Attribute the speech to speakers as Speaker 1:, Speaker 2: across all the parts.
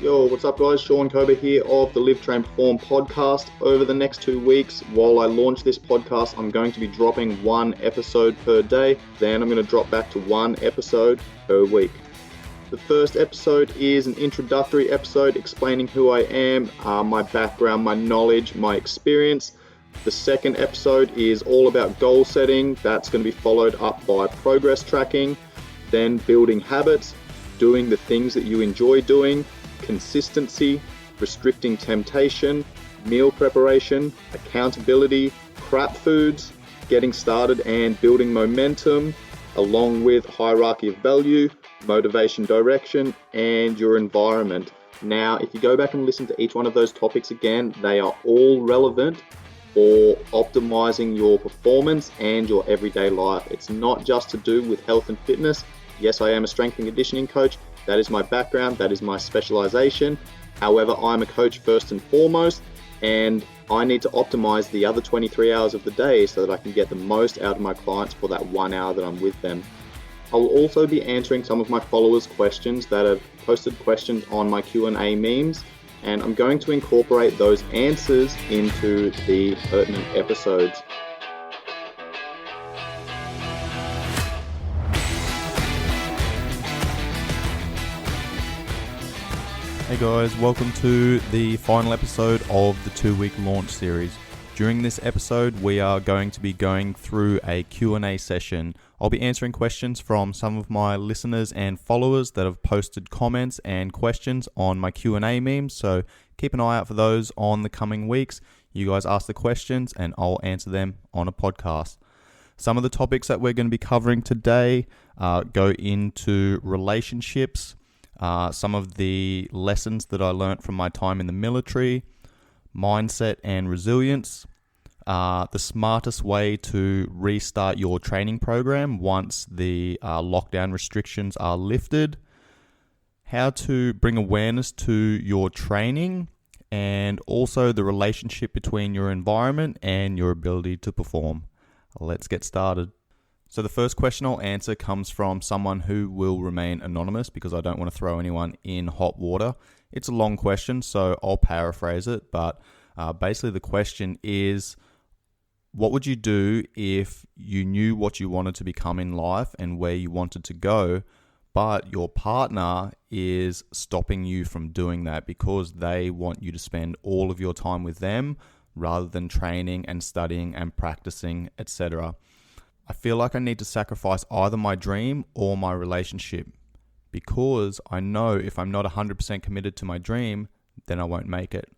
Speaker 1: Yo, what's up guys? Shaun Kober here of the Live, Train, Perform podcast. Over the next 2 weeks, while I launch this podcast, I'm going to be dropping 1 episode per day. Then I'm going to drop back to 1 episode per week. The first episode is an introductory episode explaining who I am, my background, my knowledge, my experience. The second episode is all about goal setting. That's going to be followed up by progress tracking, then building habits, doing the things that you enjoy doing, consistency, restricting temptation, meal preparation, accountability, crap foods, getting started and building momentum, along with hierarchy of value, motivation, direction, and your environment. Now, if you go back and listen to each one of those topics again, they are all relevant for optimizing your performance and your everyday life. It's not just to do with health and fitness. Yes, I am a strength and conditioning coach. That is my background, that is my specialization. However, I'm a coach first and foremost, and I need to optimize the other 23 hours of the day so that I can get the most out of my clients for that 1 hour that I'm with them. I will also be answering some of my followers' questions that have posted questions on my Q&A memes, and I'm going to incorporate those answers into the pertinent episodes.
Speaker 2: Hey guys, welcome to the final episode of the 2-week launch series. During this episode, we are going to be going through a Q&A session. I'll be answering questions from some of my listeners and followers that have posted comments and questions on my Q&A memes, so keep an eye out for those on the coming weeks. You guys ask the questions and I'll answer them on a podcast. Some of the topics that we're going to be covering today go into relationships, some of the lessons that I learned from my time in the military, mindset and resilience, the smartest way to restart your training program once the lockdown restrictions are lifted, how to bring awareness to your training, and also the relationship between your environment and your ability to perform. Let's get started. So the first question I'll answer comes from someone who will remain anonymous because I don't want to throw anyone in hot water. It's a long question, so I'll paraphrase it. But basically the question is, what would you do if you knew what you wanted to become in life and where you wanted to go, but your partner is stopping you from doing that because they want you to spend all of your time with them rather than training and studying and practicing, etc.? I feel like I need to sacrifice either my dream or my relationship because I know if I'm not 100% committed to my dream, then I won't make it.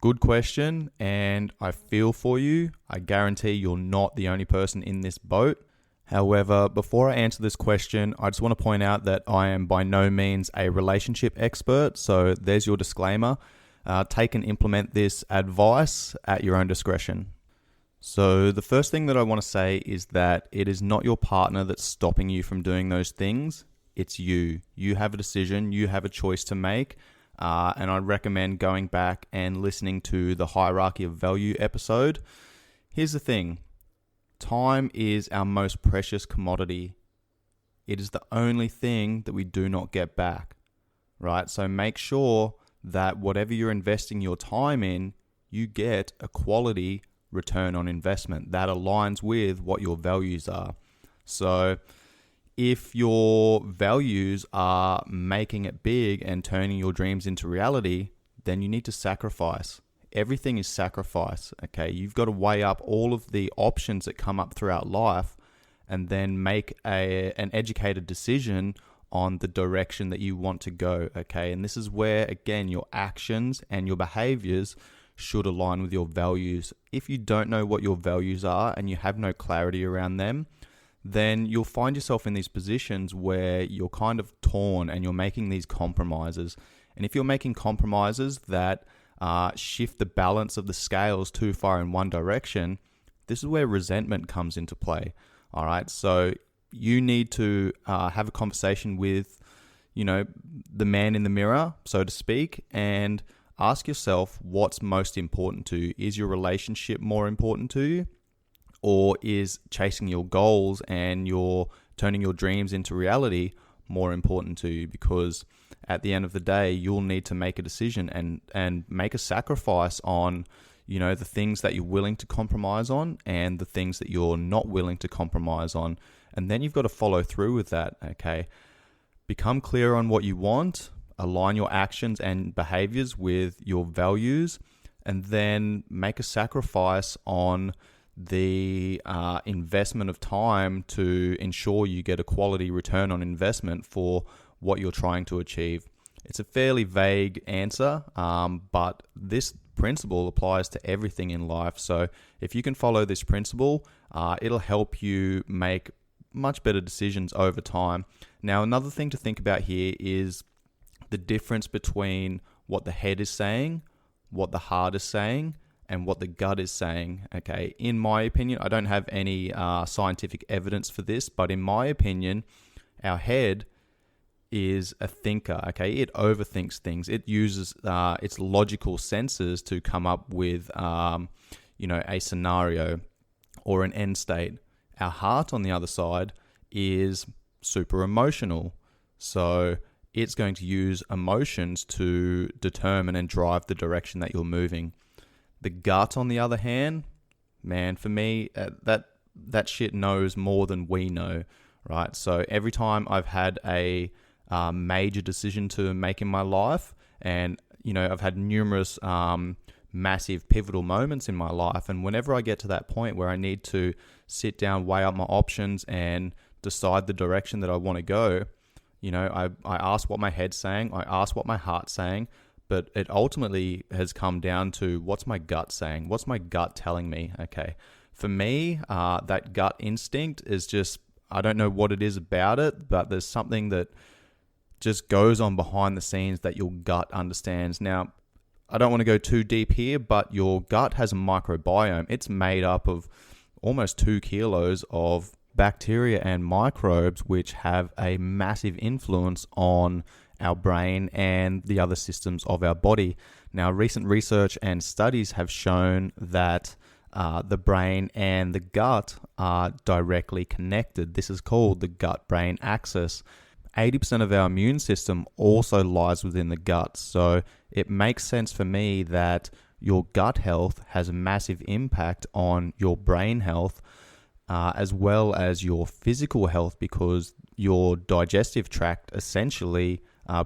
Speaker 2: Good question, and I feel for you. I guarantee you're not the only person in this boat. However, before I answer this question, I just want to point out that I am by no means a relationship expert, so there's your disclaimer. Take and implement this advice at your own discretion. So the first thing that I want to say is that it is not your partner that's stopping you from doing those things. It's you. You have a decision. You have a choice to make. And I recommend going back and listening to the hierarchy of value episode. Here's the thing. Time is our most precious commodity. It is the only thing that we do not get back, right? So make sure that whatever you're investing your time in, you get a quality return on investment that aligns with what your values are. So if your values are making it big and turning your dreams into reality, then you need to sacrifice. Everything is sacrifice, okay? You've got to weigh up all of the options that come up throughout life and then make an educated decision on the direction that you want to go, okay? And this is where, again, your actions and your behaviors should align with your values. If you don't know what your values are and you have no clarity around them, then you'll find yourself in these positions where you're kind of torn and you're making these compromises. And if you're making compromises that shift the balance of the scales too far in one direction, this is where resentment comes into play. All right, so you need to have a conversation with, the man in the mirror, so to speak, and ask yourself what's most important to you. Is your relationship more important to you? Or is chasing your goals and turning your dreams into reality more important to you? Because at the end of the day, you'll need to make a decision and make a sacrifice on, the things that you're willing to compromise on and the things that you're not willing to compromise on. And then you've got to follow through with that, okay? Become clear on what you want, align your actions and behaviors with your values, and then make a sacrifice on the investment of time to ensure you get a quality return on investment for what you're trying to achieve. It's a fairly vague answer, but this principle applies to everything in life. So if you can follow this principle, it'll help you make much better decisions over time. Now, another thing to think about here is the difference between what the head is saying, what the heart is saying, and what the gut is saying. Okay, in my opinion, I don't have any scientific evidence for this, but in my opinion, our head is a thinker. Okay, it overthinks things. It uses its logical senses to come up with a scenario or an end state. Our heart, on the other side, is super emotional. So it's going to use emotions to determine and drive the direction that you're moving. The gut, on the other hand, man, for me, that shit knows more than we know, right? So every time I've had a major decision to make in my life, and I've had numerous massive pivotal moments in my life, and whenever I get to that point where I need to sit down, weigh up my options, and decide the direction that I want to go, I ask what my head's saying, I ask what my heart's saying, but it ultimately has come down to what's my gut saying, what's my gut telling me. Okay, for me, that gut instinct is just, I don't know what it is about it, but there's something that just goes on behind the scenes that your gut understands. Now, I don't want to go too deep here, but your gut has a microbiome. It's made up of almost 2 kilos of bacteria and microbes, which have a massive influence on our brain and the other systems of our body. Now, recent research and studies have shown that the brain and the gut are directly connected. This is called the gut-brain axis. 80% of our immune system also lies within the gut. So it makes sense for me that your gut health has a massive impact on your brain health, as well as your physical health, because your digestive tract essentially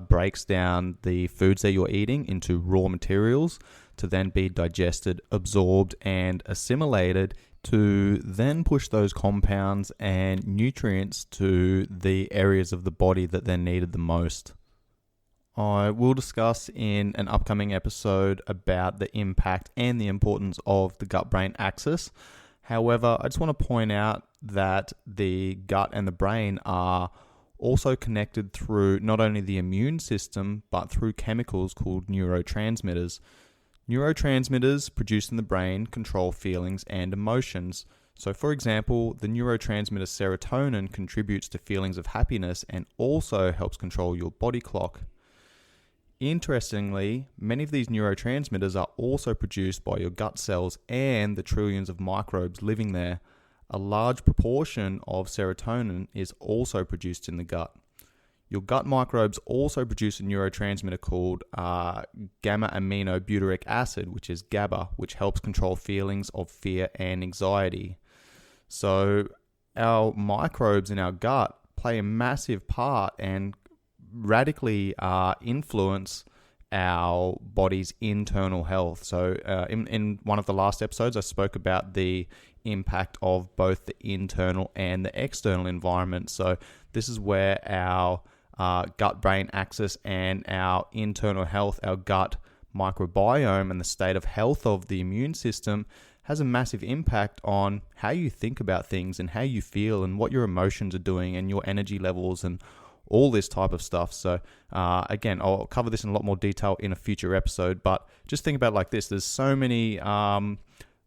Speaker 2: breaks down the foods that you're eating into raw materials to then be digested, absorbed, and assimilated to then push those compounds and nutrients to the areas of the body that they're needed the most. I will discuss in an upcoming episode about the impact and the importance of the gut-brain axis. However, I just want to point out that the gut and the brain are also connected through not only the immune system, but through chemicals called neurotransmitters. Neurotransmitters produced in the brain control feelings and emotions. So, for example, the neurotransmitter serotonin contributes to feelings of happiness and also helps control your body clock. Interestingly, many of these neurotransmitters are also produced by your gut cells and the trillions of microbes living there. A large proportion of serotonin is also produced in the gut. Your gut microbes also produce a neurotransmitter called gamma-aminobutyric acid, which is GABA, which helps control feelings of fear and anxiety. So our microbes in our gut play a massive part and radically influence our body's internal health. So in one of the last episodes, I spoke about the impact of both the internal and the external environment. So this is where our gut-brain axis and our internal health, our gut microbiome and the state of health of the immune system has a massive impact on how you think about things and how you feel and what your emotions are doing and your energy levels and all this type of stuff. So again, I'll cover this in a lot more detail in a future episode, but just think about it like this. There's so many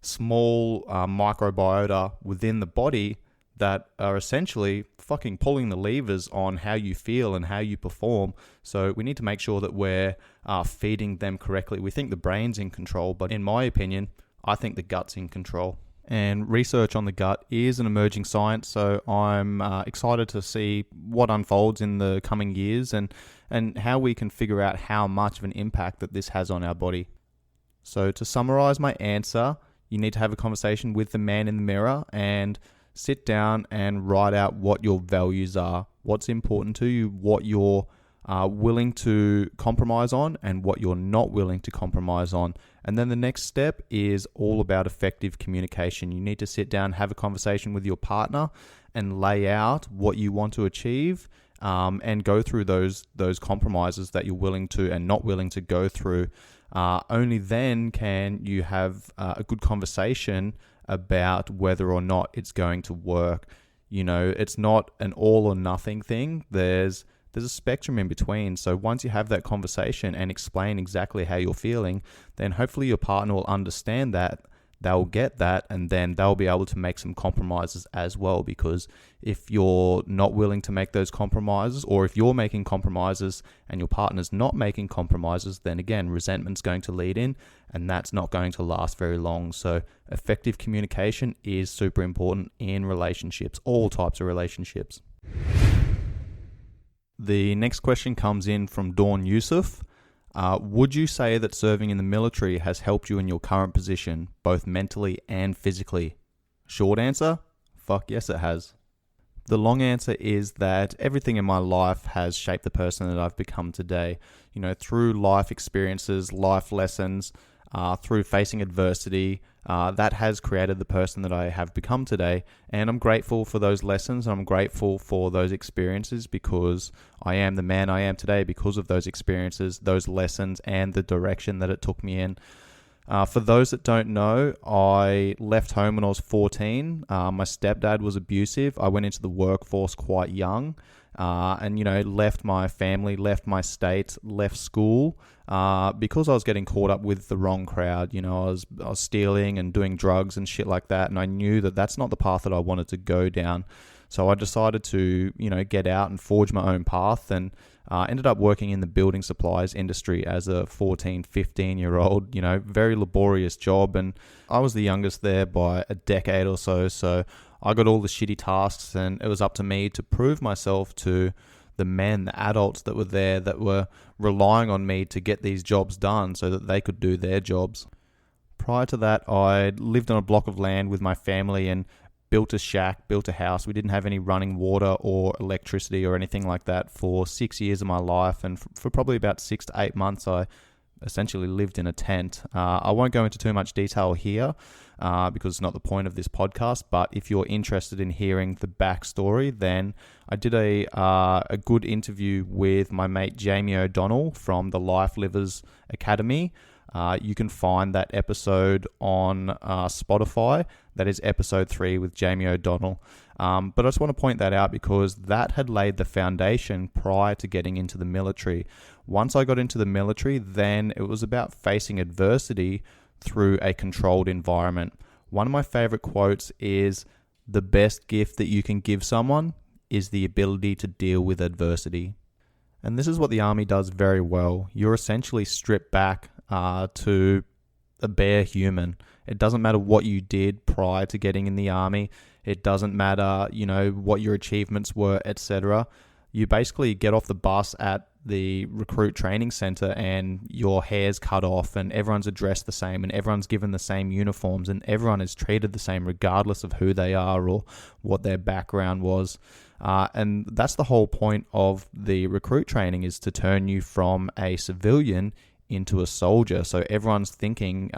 Speaker 2: small microbiota within the body that are essentially fucking pulling the levers on how you feel and how you perform. So we need to make sure that we're feeding them correctly. We think the brain's in control, but in my opinion, I think the gut's in control. And research on the gut is an emerging science, so I'm excited to see what unfolds in the coming years and how we can figure out how much of an impact that this has on our body. So to summarize my answer, you need to have a conversation with the man in the mirror and sit down and write out what your values are, what's important to you, what you're willing to compromise on, and what you're not willing to compromise on. And then the next step is all about effective communication. You need to sit down, have a conversation with your partner, and lay out what you want to achieve, and go through those compromises that you're willing to and not willing to go through. Only then can you have a good conversation about whether or not it's going to work. You know, it's not an all or nothing thing. There's a spectrum in between. So once you have that conversation and explain exactly how you're feeling, then hopefully your partner will understand that, they'll get that, and then they'll be able to make some compromises as well. Because if you're not willing to make those compromises, or if you're making compromises and your partner's not making compromises, then again, resentment's going to lead in, and that's not going to last very long. So effective communication is super important in relationships, all types of relationships. The next question comes in from Dawn Yusuf. Would you say that serving in the military has helped you in your current position, both mentally and physically? Short answer, fuck yes it has. The long answer is that everything in my life has shaped the person that I've become today. You know, through life experiences, life lessons, through facing adversity, that has created the person that I have become today. And I'm grateful for those lessons. I'm grateful for those experiences, because I am the man I am today because of those experiences, those lessons, and the direction that it took me in. For those that don't know, I left home when I was 14. My stepdad was abusive. I went into the workforce quite young. And, you know, left my family, left my state, left school, because I was getting caught up with the wrong crowd. You know, I was stealing and doing drugs and shit like that. And I knew that that's not the path that I wanted to go down. So I decided to, you know, get out and forge my own path, and ended up working in the building supplies industry as a 14, 15-year-old, you know, very laborious job. And I was the youngest there by a decade or so. So I got all the shitty tasks, and it was up to me to prove myself to the men, the adults that were there, that were relying on me to get these jobs done so that they could do their jobs. Prior to that, I lived on a block of land with my family and built a shack, built a house. We didn't have any running water or electricity or anything like that for 6 years of my life. And for probably about 6 to 8 months, I essentially lived in a tent. I won't go into too much detail here because it's not the point of this podcast, but if you're interested in hearing the backstory, then I did a good interview with my mate Jamie O'Donnell from the Life Livers Academy. You can find that episode on Spotify. That is episode 3 with Jamie O'Donnell. But I just want to point that out because that had laid the foundation prior to getting into the military. Once I got into the military, then it was about facing adversity through a controlled environment. One of my favorite quotes is, "The best gift that you can give someone is the ability to deal with adversity." And this is what the army does very well. You're essentially stripped back to a bare human. It doesn't matter what you did prior to getting in the army. It doesn't matter, you know, what your achievements were, etc. You basically get off the bus at the recruit training center and your hair's cut off and everyone's addressed the same and everyone's given the same uniforms and everyone is treated the same regardless of who they are or what their background was. And that's the whole point of the recruit training, is to turn you from a civilian into a soldier. So everyone's thinking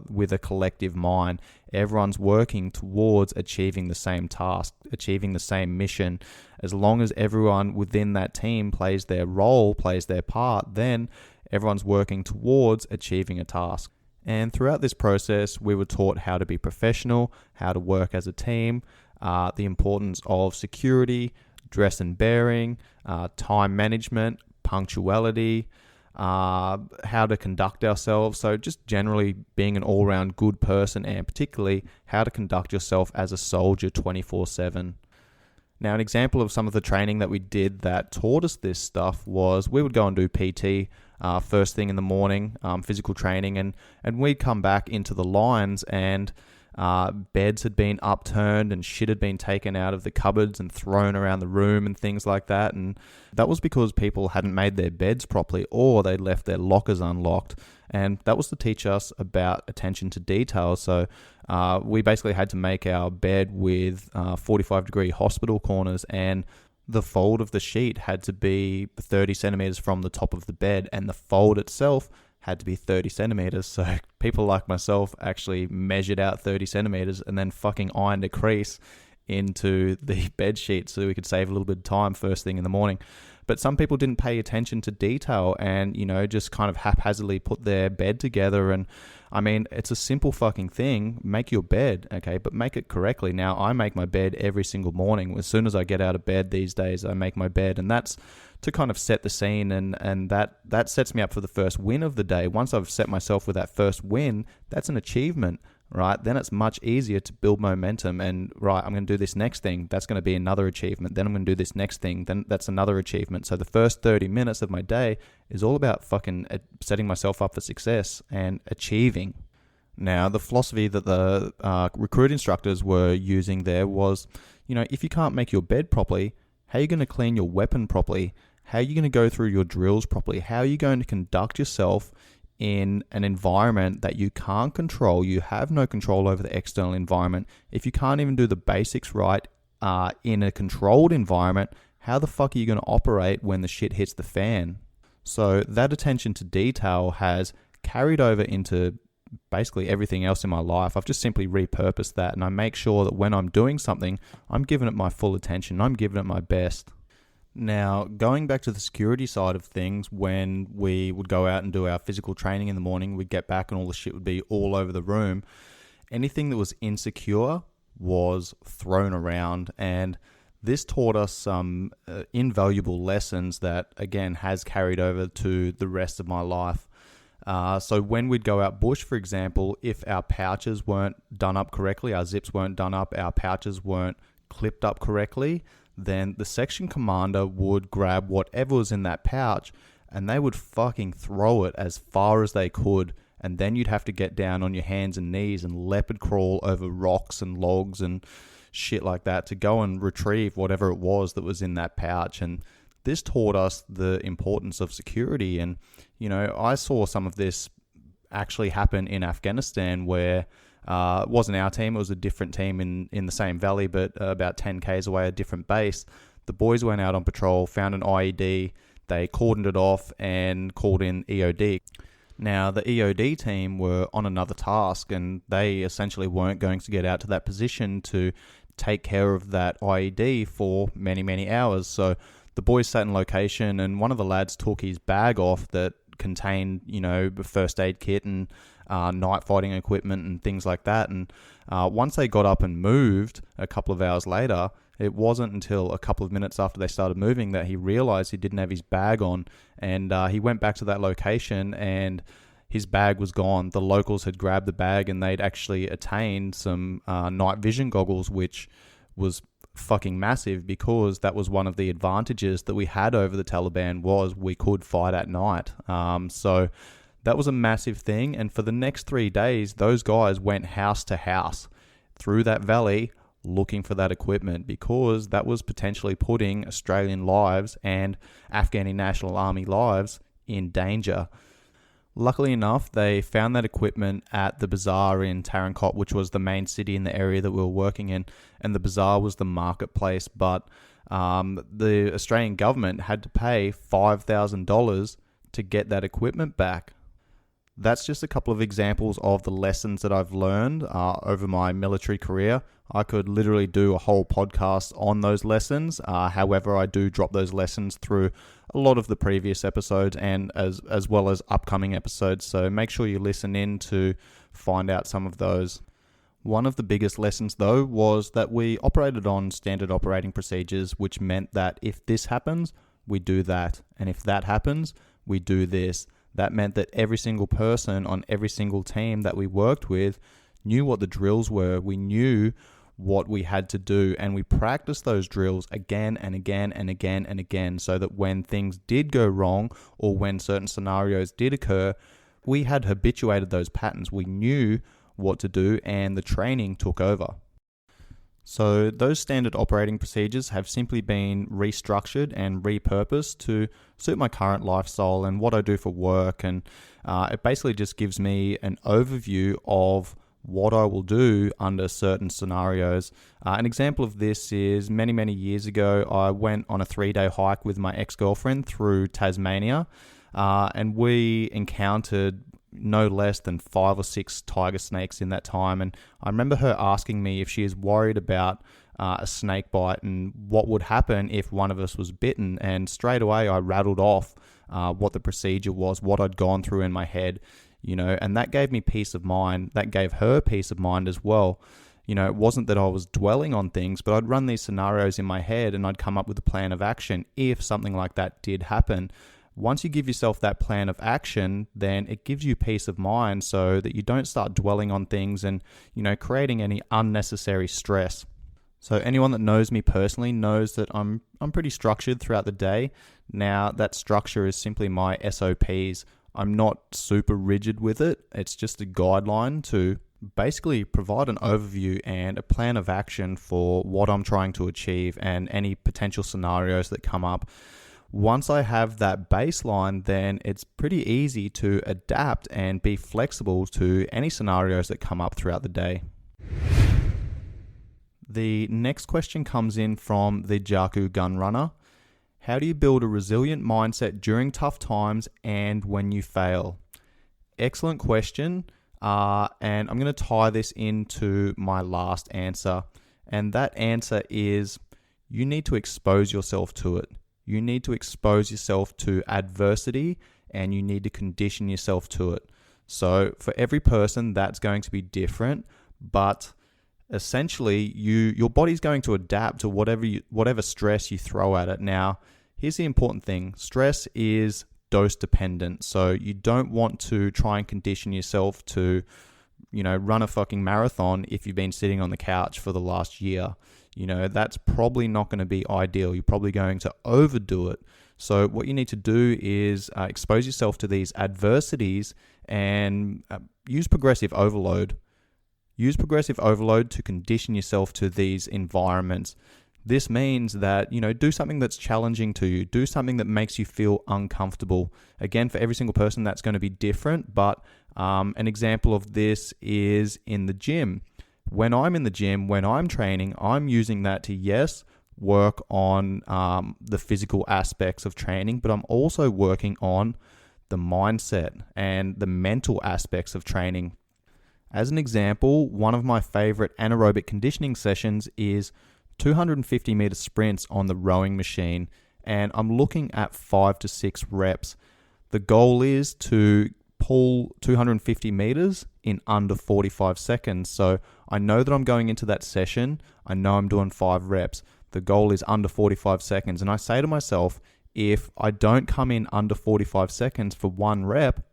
Speaker 2: with a collective mind. Everyone's working towards achieving the same task, achieving the same mission. As long as everyone within that team plays their role, plays their part, then everyone's working towards achieving a task. And throughout this process, we were taught how to be professional, how to work as a team, the importance of security, dress and bearing, time management, punctuality, how to conduct ourselves. So just generally being an all-round good person, and particularly how to conduct yourself as a soldier 24/7. Now, an example of some of the training that we did that taught us this stuff was we would go and do PT first thing in the morning, physical training, and we'd come back into the lines, and Beds had been upturned and shit had been taken out of the cupboards and thrown around the room and things like that. And that was because people hadn't made their beds properly, or they'd left their lockers unlocked. And that was to teach us about attention to detail. So we basically had to make our bed with 45-degree hospital corners, and the fold of the sheet had to be 30 centimeters from the top of the bed, and the fold itself had to be 30 centimeters. So people like myself actually measured out 30 centimeters and then fucking ironed a crease into the bed sheet so we could save a little bit of time first thing in the morning. But some people didn't pay attention to detail and, just kind of haphazardly put their bed together. And I mean, it's a simple fucking thing. Make your bed, okay, but make it correctly. Now, I make my bed every single morning. As soon as I get out of bed these days, I make my bed. And that's to kind of set the scene, and that sets me up for the first win of the day. Once I've set myself with that first win, that's an achievement. Right, then it's much easier to build momentum and, right, I'm going to do this next thing. That's going to be another achievement. Then I'm going to do this next thing. Then that's another achievement. So the first 30 minutes of my day is all about fucking setting myself up for success and achieving. Now, the philosophy that the recruit instructors were using there was, if you can't make your bed properly, how are you going to clean your weapon properly? How are you going to go through your drills properly? How are you going to conduct yourself in an environment that you can't control? You have no control over the external environment. If you can't even do the basics right in a controlled environment, how the fuck are you going to operate when the shit hits the fan? So that attention to detail has carried over into basically everything else in my life. I've just simply repurposed that, and I make sure that when I'm doing something, I'm giving it my full attention. I'm giving it my best. Now, going back to the security side of things, when we would go out and do our physical training in the morning, we'd get back and all the shit would be all over the room. Anything that was insecure was thrown around, and this taught us some invaluable lessons that, again, has carried over to the rest of my life. So when we'd go out bush, for example, if our pouches weren't done up correctly, our zips weren't done up, our pouches weren't clipped up correctly, then the section commander would grab whatever was in that pouch and they would fucking throw it as far as they could. And then you'd have to get down on your hands and knees and leopard crawl over rocks and logs and shit like that to go and retrieve whatever it was that was in that pouch. And this taught us the importance of security. And, I saw some of this actually happen in Afghanistan where it wasn't our team, it was a different team in the same valley, but about 10 k's away, a different base. The boys went out on patrol, found an IED, they cordoned it off and called in EOD. Now, the EOD team were on another task, and they essentially weren't going to get out to that position to take care of that IED for many, many hours. So the boys sat in location, and one of the lads took his bag off that contained, first aid kit and night fighting equipment and things like that. And once they got up and moved a couple of hours later, it wasn't until a couple of minutes after they started moving that he realized he didn't have his bag on. And he went back to that location and his bag was gone. The locals had grabbed the bag and they'd actually attained some night vision goggles, which was fucking massive because that was one of the advantages that we had over the Taliban, was we could fight at night. So that was a massive thing. And for the next 3 days, those guys went house to house through that valley looking for that equipment, because that was potentially putting Australian lives and Afghani National Army lives in danger. Luckily enough, they found that equipment at the bazaar in Tarankot, which was the main city in the area that we were working in, and the bazaar was the marketplace. But the Australian government had to pay $5,000 to get that equipment back. That's just a couple of examples of the lessons that I've learned over my military career. I could literally do a whole podcast on those lessons. However, I do drop those lessons through a lot of the previous episodes and as well as upcoming episodes. So make sure you listen in to find out some of those. One of the biggest lessons, though, was that we operated on standard operating procedures, which meant that if this happens, we do that. And if that happens, we do this. That meant that every single person on every single team that we worked with knew what the drills were. We knew what we had to do, and we practiced those drills again and again and again and again, so that when things did go wrong or when certain scenarios did occur, we had habituated those patterns. We knew what to do, and the training took over. So those standard operating procedures have simply been restructured and repurposed to suit my current lifestyle and what I do for work. And it basically just gives me an overview of what I will do under certain scenarios. An example of this is many years ago, I went on a 3-day hike with my ex-girlfriend through Tasmania, and we encountered no less than 5 or 6 tiger snakes in that time. And I remember her asking me if she is worried about a snake bite and what would happen if one of us was bitten. And straight away I rattled off what the procedure was, what I'd gone through in my head, and that gave me peace of mind. That gave her peace of mind as well. It wasn't that I was dwelling on things, but I'd run these scenarios in my head and I'd come up with a plan of action if something like that did happen. Once you give yourself that plan of action, then it gives you peace of mind so that you don't start dwelling on things and, creating any unnecessary stress. So anyone that knows me personally knows that I'm pretty structured throughout the day. Now, that structure is simply my SOPs. I'm not super rigid with it. It's just a guideline to basically provide an overview and a plan of action for what I'm trying to achieve and any potential scenarios that come up. Once I have that baseline, then it's pretty easy to adapt and be flexible to any scenarios that come up throughout the day. The next question comes in from the Jaku Gunrunner. How do you build a resilient mindset during tough times and when you fail? Excellent question. And I'm going to tie this into my last answer. And that answer is you need to expose yourself to it. You need to expose yourself to adversity and you need to condition yourself to it. So for every person, that's going to be different, but essentially your body's going to adapt to whatever stress you throw at it. Now, here's the important thing. Stress is dose dependent. So you don't want to try and condition yourself to, run a fucking marathon if you've been sitting on the couch for the last year. That's probably not going to be ideal. You're probably going to overdo it. So what you need to do is expose yourself to these adversities and use progressive overload. Use progressive overload to condition yourself to these environments. This means that, do something that's challenging to you. Do something that makes you feel uncomfortable. Again, for every single person, that's going to be different. But an example of this is in the gym. When I'm in the gym, when I'm training, I'm using that to, yes, work on the physical aspects of training, but I'm also working on the mindset and the mental aspects of training. As an example, one of my favorite anaerobic conditioning sessions is 250 meter sprints on the rowing machine, and I'm looking at 5 to 6 reps. The goal is to pull 250 meters in under 45 seconds. So I know that I'm going into that session. I know I'm doing 5 reps. The goal is under 45 seconds. And I say to myself, if I don't come in under 45 seconds for 1 rep,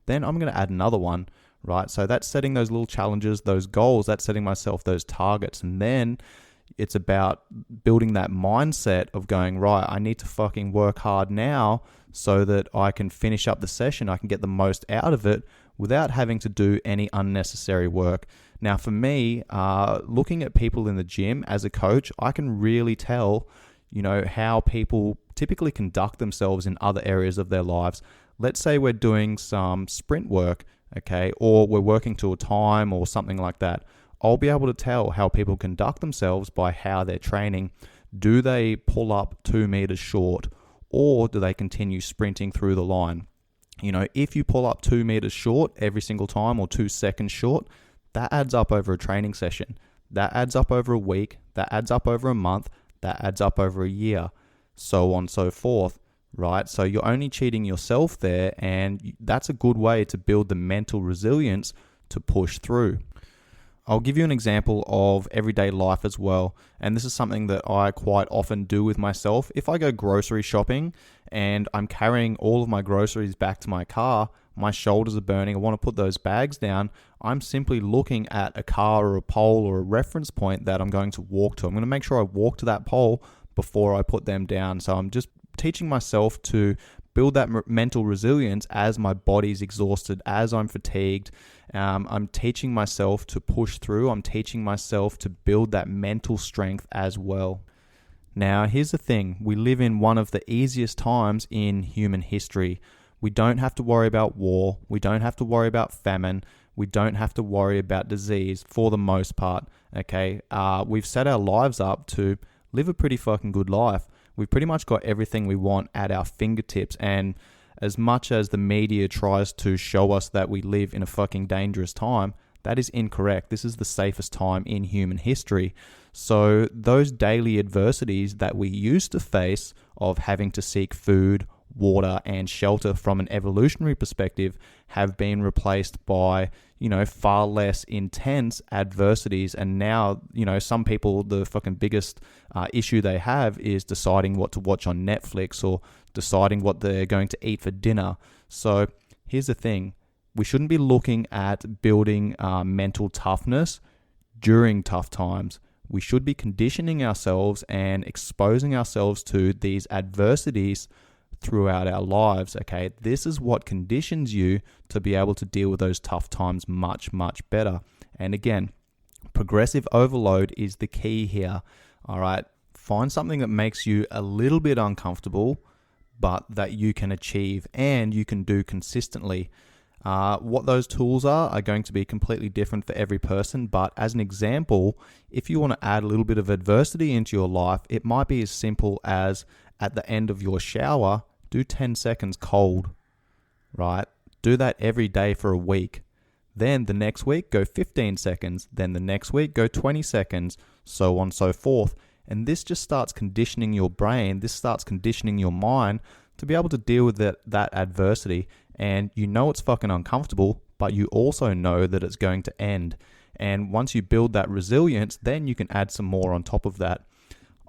Speaker 2: then I'm going to add another one, right? So that's setting those little challenges, those goals, that's setting myself those targets. And then it's about building that mindset of going, right, I need to fucking work hard now so that I can finish up the session, I can get the most out of it without having to do any unnecessary work. Now, for me, looking at people in the gym as a coach, I can really tell, how people typically conduct themselves in other areas of their lives. Let's say we're doing some sprint work, okay, or we're working to a time or something like that. I'll be able to tell how people conduct themselves by how they're training. Do they pull up 2 meters short, or do they continue sprinting through the line? If you pull up 2 meters short every single time or 2 seconds short, that adds up over a training session. That adds up over a week. That adds up over a month. That adds up over a year, so on and so forth, right? So you're only cheating yourself there, and that's a good way to build the mental resilience to push through. I'll give you an example of everyday life as well, and this is something that I quite often do with myself. If I go grocery shopping and I'm carrying all of my groceries back to my car, my shoulders are burning, I want to put those bags down, I'm simply looking at a car or a pole or a reference point that I'm going to walk to. I'm going to make sure I walk to that pole before I put them down. So I'm just teaching myself to build that mental resilience as my body's exhausted, as I'm fatigued. I'm teaching myself to push through. I'm teaching myself to build that mental strength as well. Now, here's the thing. We live in one of the easiest times in human history. We don't have to worry about war. We don't have to worry about famine. We don't have to worry about disease for the most part, okay? We've set our lives up to live a pretty fucking good life. We've pretty much got everything we want at our fingertips, and as much as the media tries to show us that we live in a fucking dangerous time, that is incorrect. This is the safest time in human history. So those daily adversities that we used to face of having to seek food, water, and shelter from an evolutionary perspective have been replaced by, far less intense adversities. And now, some people, the fucking biggest issue they have is deciding what to watch on Netflix or deciding what they're going to eat for dinner. So here's the thing. We shouldn't be looking at building mental toughness during tough times. We should be conditioning ourselves and exposing ourselves to these adversities throughout our lives, okay? This is what conditions you to be able to deal with those tough times much, much better. And again, progressive overload is the key here, all right? Find something that makes you a little bit uncomfortable, but that you can achieve and you can do consistently. What those tools are going to be completely different for every person, but as an example, if you want to add a little bit of adversity into your life, it might be as simple as at the end of your shower, do 10 seconds cold, right? Do that every day for a week. Then the next week, go 15 seconds. Then the next week, go 20 seconds, so on and so forth. And this just starts conditioning your brain. This starts conditioning your mind to be able to deal with that adversity. And it's fucking uncomfortable, but you also know that it's going to end. And once you build that resilience, then you can add some more on top of that.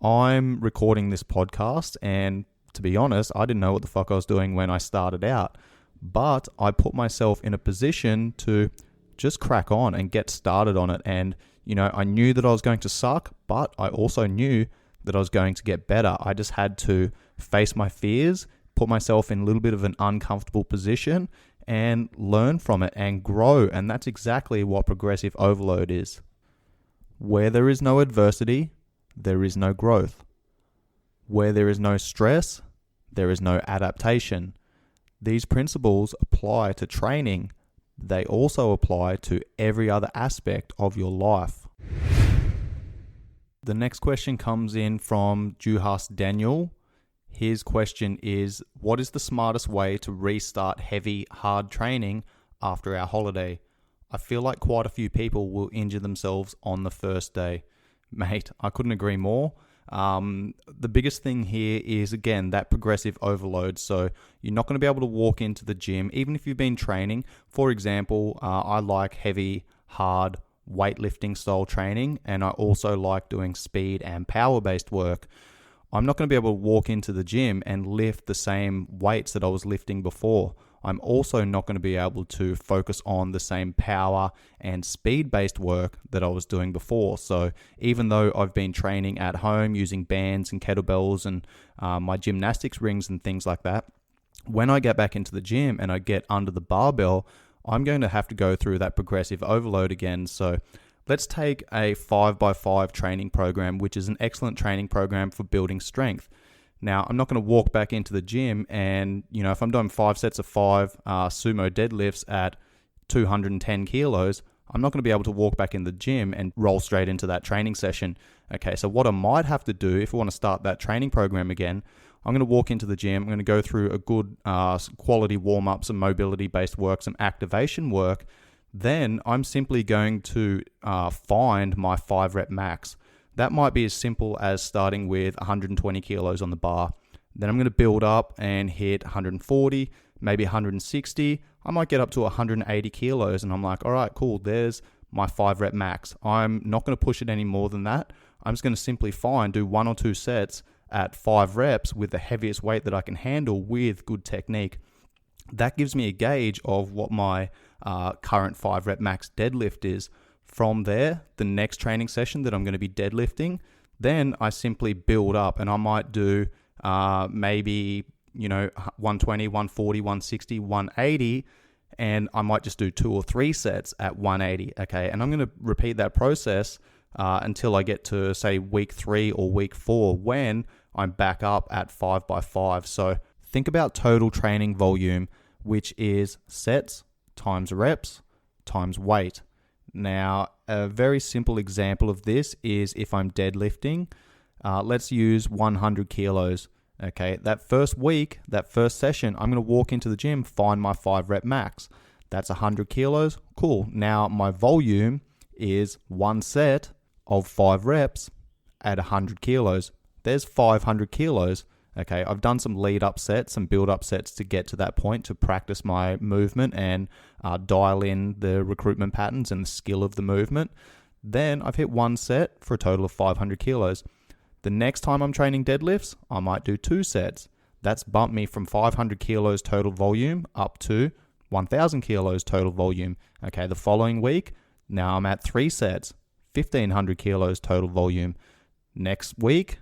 Speaker 2: I'm recording this podcast, and to be honest, I didn't know what the fuck I was doing when I started out. But I put myself in a position to just crack on and get started on it. And, I knew that I was going to suck, but I also knew that I was going to get better. I just had to face my fears, put myself in a little bit of an uncomfortable position, and learn from it and grow. And that's exactly what progressive overload is. Where there is no adversity, there is no growth. Where there is no stress, there is no adaptation. These principles apply to training. They also apply to every other aspect of your life. The next question comes in from Juhas Daniel. His question is, what is the smartest way to restart heavy, hard training after our holiday? I feel like quite a few people will injure themselves on the first day. Mate, I couldn't agree more. The biggest thing here is, again, that progressive overload. So you're not going to be able to walk into the gym, even if you've been training. For example, I like heavy, hard, weightlifting style training, and I also like doing speed and power-based work. I'm not going to be able to walk into the gym and lift the same weights that I was lifting before. I'm also not going to be able to focus on the same power and speed-based work that I was doing before. So even though I've been training at home using bands and kettlebells and my gymnastics rings and things like that, when I get back into the gym and I get under the barbell, I'm going to have to go through that progressive overload again. So let's take a 5x5 training program, which is an excellent training program for building strength. Now, I'm not going to walk back into the gym and, if I'm doing 5 sets of 5 sumo deadlifts at 210 kilos, I'm not going to be able to walk back in the gym and roll straight into that training session. Okay, so what I might have to do if I want to start that training program again, I'm going to walk into the gym, I'm going to go through a good quality warm-up, some mobility-based work, some activation work. Then I'm simply going to find my 5-rep max. That might be as simple as starting with 120 kilos on the bar. Then I'm going to build up and hit 140, maybe 160. I might get up to 180 kilos and I'm like, all right, cool. There's my 5-rep max. I'm not going to push it any more than that. I'm just going to simply do 1 or 2 sets at 5 reps with the heaviest weight that I can handle with good technique. That gives me a gauge of what my current 5-rep max deadlift is. From there, the next training session that I'm going to be deadlifting, then I simply build up and I might do maybe 120, 140, 160, 180, and I might just do 2 or 3 sets at 180, okay? And I'm going to repeat that process until I get to, say, week 3 or week 4, when I'm back up at 5x5. So think about total training volume, which is sets times reps times weight. Now, a very simple example of this is if I'm deadlifting, let's use 100 kilos. Okay, that first week, that first session, I'm going to walk into the gym, find my 5 rep max. That's 100 kilos. Cool. Now my volume is 1 set of 5 reps at 100 kilos. There's 500 kilos. Okay, I've done some lead up sets, some build up sets to get to that point, to practice my movement and dial in the recruitment patterns and the skill of the movement. Then I've hit 1 set for a total of 500 kilos. The next time I'm training deadlifts, I might do 2 sets. That's bumped me from 500 kilos total volume up to 1,000 kilos total volume. Okay, the following week, now I'm at 3 sets, 1,500 kilos total volume. Next week,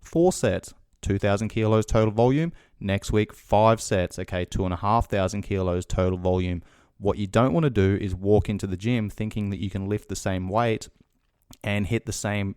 Speaker 2: 4 sets, 2,000 kilos total volume. Next week, 5 sets, okay, 2,500 kilos total volume. What you don't want to do is walk into the gym thinking that you can lift the same weight and hit the same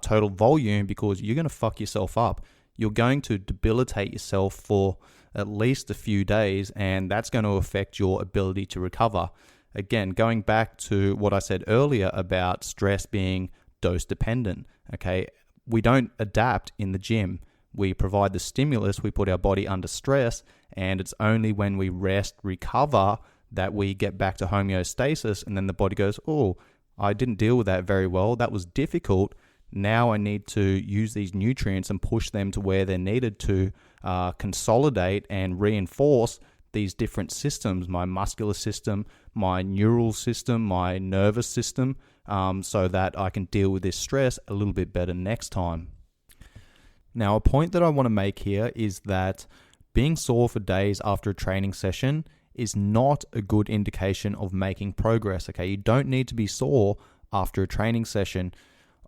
Speaker 2: total volume, because you're going to fuck yourself up. You're going to debilitate yourself for at least a few days, and that's going to affect your ability to recover. Again, going back to what I said earlier about stress being dose dependent, okay? We don't adapt in the gym. We provide the stimulus, we put our body under stress, and it's only when we rest, recover, that we get back to homeostasis, and then the body goes, oh, I didn't deal with that very well. That was difficult. Now I need to use these nutrients and push them to where they're needed to consolidate and reinforce these different systems, my muscular system, my neural system, my nervous system, so that I can deal with this stress a little bit better next time. Now, a point that I want to make here is that being sore for days after a training session is not a good indication of making progress, okay? You don't need to be sore after a training session.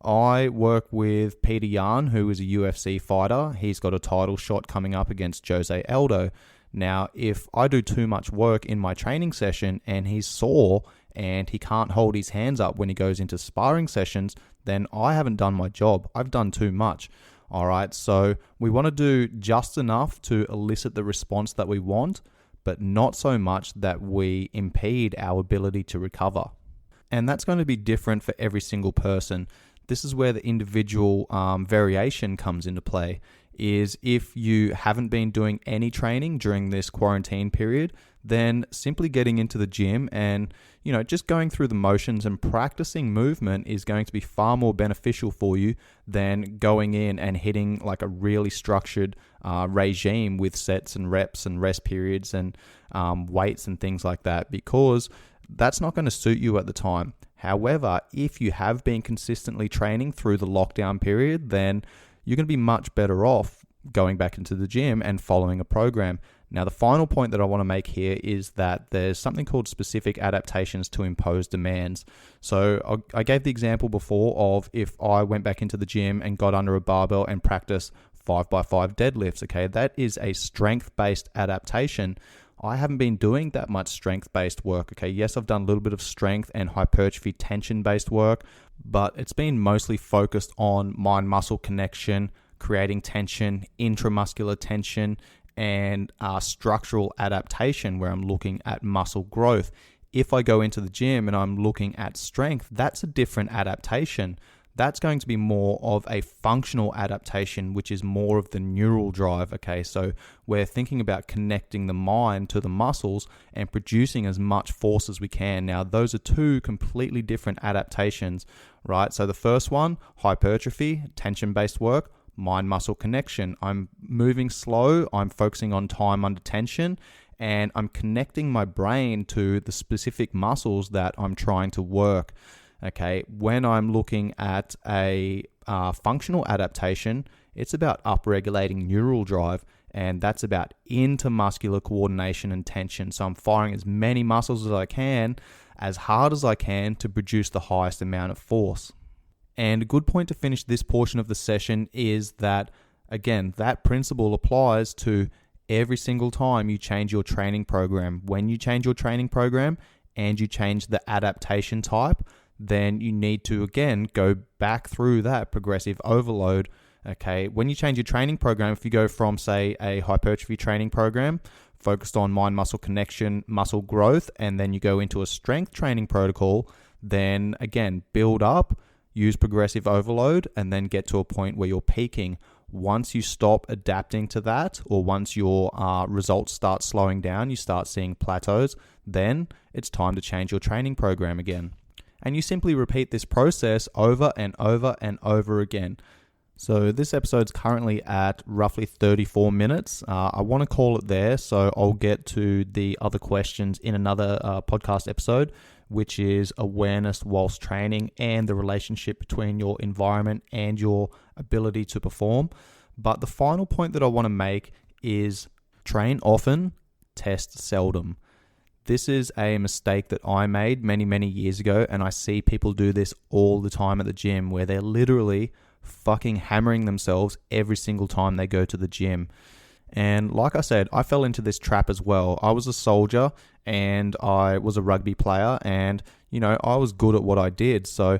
Speaker 2: I work with Peter Yan, who is a UFC fighter. He's got a title shot coming up against Jose Aldo. Now, if I do too much work in my training session and he's sore and he can't hold his hands up when he goes into sparring sessions, then I haven't done my job. I've done too much. All right, so we want to do just enough to elicit the response that we want, but not so much that we impede our ability to recover. And that's going to be different for every single person. This is where the individual variation comes into play, is if you haven't been doing any training during this quarantine period, then simply getting into the gym and, just going through the motions and practicing movement is going to be far more beneficial for you than going in and hitting like a really structured regime with sets and reps and rest periods and weights and things like that, because that's not going to suit you at the time. However, if you have been consistently training through the lockdown period, then you're going to be much better off going back into the gym and following a program. Now, the final point that I want to make here is that there's something called specific adaptations to impose demands. So I gave the example before of if I went back into the gym and got under a barbell and practiced 5x5 deadlifts, okay? That is a strength-based adaptation. I haven't been doing that much strength-based work, okay? Yes, I've done a little bit of strength and hypertrophy tension-based work, but it's been mostly focused on mind-muscle connection, creating tension, intramuscular tension, and structural adaptation, where I'm looking at muscle growth. If I go into the gym and I'm looking at strength, that's a different adaptation. That's going to be more of a functional adaptation, which is more of the neural drive, okay? So we're thinking about connecting the mind to the muscles and producing as much force as we can. Now, those are two completely different adaptations, right? So the first one, hypertrophy, tension-based work, mind-muscle connection. I'm moving slow, I'm focusing on time under tension, and I'm connecting my brain to the specific muscles that I'm trying to work. Okay, when I'm looking at a functional adaptation, it's about upregulating neural drive, and that's about intermuscular coordination and tension. So I'm firing as many muscles as I can, as hard as I can, to produce the highest amount of force. And a good point to finish this portion of the session is that, again, that principle applies to every single time you change your training program. When you change your training program and you change the adaptation type, then you need to, again, go back through that progressive overload. Okay, when you change your training program, if you go from, say, a hypertrophy training program focused on mind-muscle connection, muscle growth, and then you go into a strength training protocol, then again, build up, use progressive overload, and then get to a point where you're peaking. Once you stop adapting to that, or once your results start slowing down, you start seeing plateaus, then it's time to change your training program again. And you simply repeat this process over and over and over again. So this episode's currently at roughly 34 minutes. I want to call it there, so I'll get to the other questions in another podcast episode, which is awareness whilst training and the relationship between your environment and your ability to perform. But the final point that I want to make is train often, test seldom. This is a mistake that I made many, many years ago, and I see people do this all the time at the gym, where they're literally fucking hammering themselves every single time they go to the gym. And like I said, I fell into this trap as well. I was a soldier and I was a rugby player, and I was good at what I did. So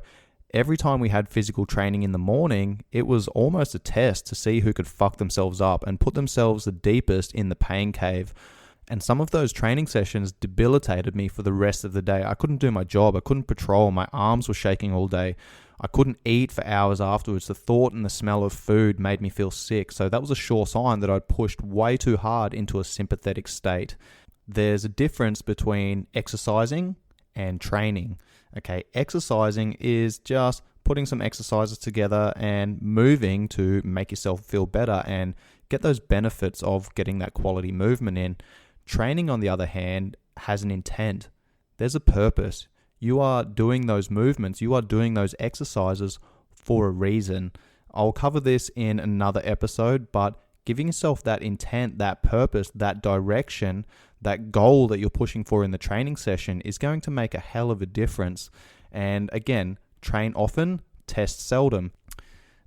Speaker 2: every time we had physical training in the morning, it was almost a test to see who could fuck themselves up and put themselves the deepest in the pain cave. And some of those training sessions debilitated me for the rest of the day. I couldn't do my job. I couldn't patrol. My arms were shaking all day. I couldn't eat for hours afterwards. The thought and the smell of food made me feel sick. So that was a sure sign that I'd pushed way too hard into a sympathetic state. There's a difference between exercising and training. Okay, exercising is just putting some exercises together and moving to make yourself feel better and get those benefits of getting that quality movement in. Training, on the other hand, has an intent. There's a purpose. You are doing those movements, you are doing those exercises for a reason. I'll cover this in another episode, but giving yourself that intent, that purpose, that direction, that goal that you're pushing for in the training session is going to make a hell of a difference. And again, train often, test seldom.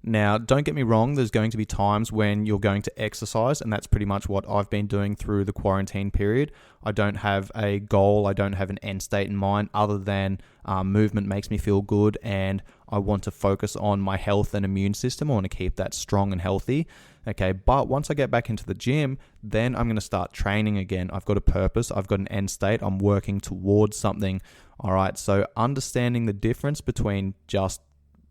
Speaker 2: Now, don't get me wrong, there's going to be times when you're going to exercise, and that's pretty much what I've been doing through the quarantine period. I don't have a goal, I don't have an end state in mind other than movement makes me feel good, and I want to focus on my health and immune system. I want to keep that strong and healthy. Okay, but once I get back into the gym, then I'm going to start training again. I've got a purpose, I've got an end state, I'm working towards something. All right, so understanding the difference between just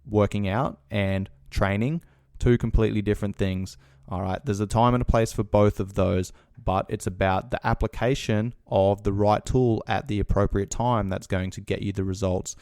Speaker 2: working out and training, two completely different things. All right, there's a time and a place for both of those, but it's about the application of the right tool at the appropriate time that's going to get you the results.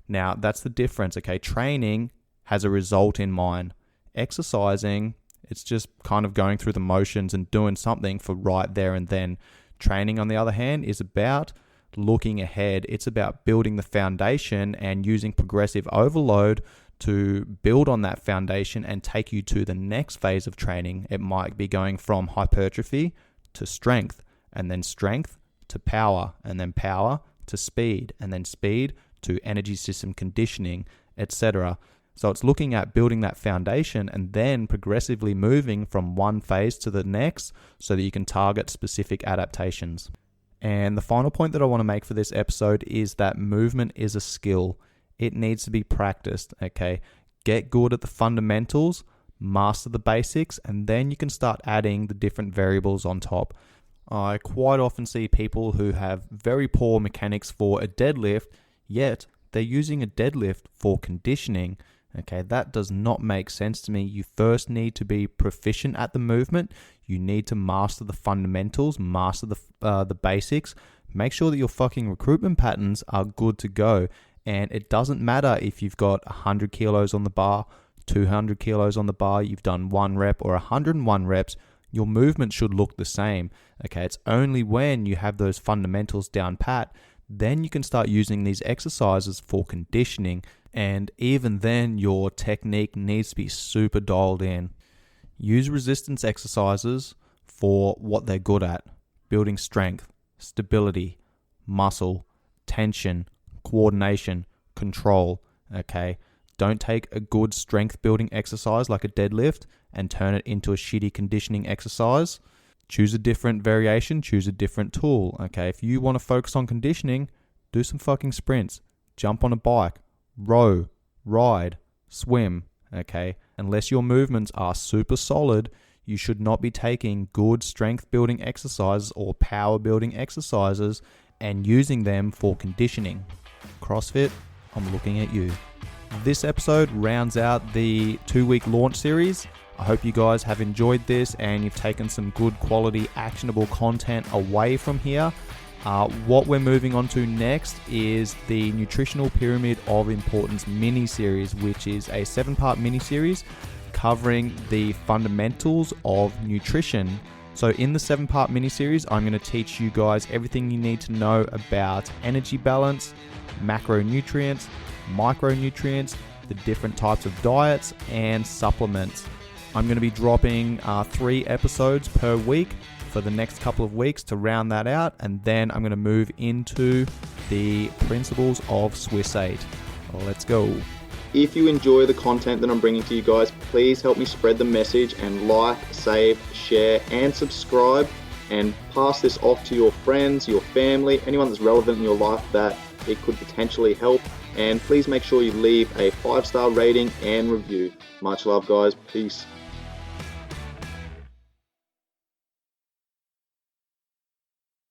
Speaker 2: Now, that's the difference, okay? Training has a result in mind. Exercising, it's just kind of going through the motions and doing something for right there and then. Training, on the other hand, is about looking ahead. It's about building the foundation and using progressive overload to build on that foundation and take you to the next phase of training. It might be going from hypertrophy to strength, and then strength to power, and then power to speed, and then speed to energy system conditioning, etc. So it's looking at building that foundation and then progressively moving from one phase to the next so that you can target specific adaptations. And the final point that I want to make for this episode is that movement is a skill. It needs to be practiced, okay? Get good at the fundamentals, master the basics, and then you can start adding the different variables on top. I quite often see people who have very poor mechanics for a deadlift, yet they're using a deadlift for conditioning. Okay, that does not make sense to me. You first need to be proficient at the movement. You need to master the fundamentals, master the basics. Make sure that your fucking recruitment patterns are good to go. And it doesn't matter if you've got 100 kilos on the bar, 200 kilos on the bar, you've done 1 rep or 101 reps, your movement should look the same. Okay, it's only when you have those fundamentals down pat, then you can start using these exercises for conditioning. And even then, your technique needs to be super dialed in. Use resistance exercises for what they're good at. Building strength, stability, muscle, tension, coordination, control, okay? Don't take a good strength building exercise like a deadlift and turn it into a shitty conditioning exercise. choose a different variation, choose a different tool. Okay, if you want to focus on conditioning, do some fucking sprints, jump on a bike, row, ride, swim. Okay, unless your movements are super solid, you should not be taking good strength building exercises or power building exercises and using them for conditioning. CrossFit, I'm looking at you. This episode rounds out the 2-week launch series. I hope you guys have enjoyed this and you've taken some good quality actionable content away from here. What we're moving on to next is the Nutritional Pyramid of Importance mini-series, which is a 7-part mini-series covering the fundamentals of nutrition. So in the 7-part mini-series, I'm going to teach you guys everything you need to know about energy balance, macronutrients, micronutrients, the different types of diets, and supplements. I'm going to be dropping 3 episodes per week for the next couple of weeks to round that out, and then I'm going to move into the principles of Swiss 8. Let's go.
Speaker 1: If you enjoy the content that I'm bringing to you guys, please help me spread the message and like, save, share, and subscribe, and pass this off to your friends, your family, anyone that's relevant in your life that it could potentially help. And please make sure you leave a 5-star rating and review. Much love, guys. Peace.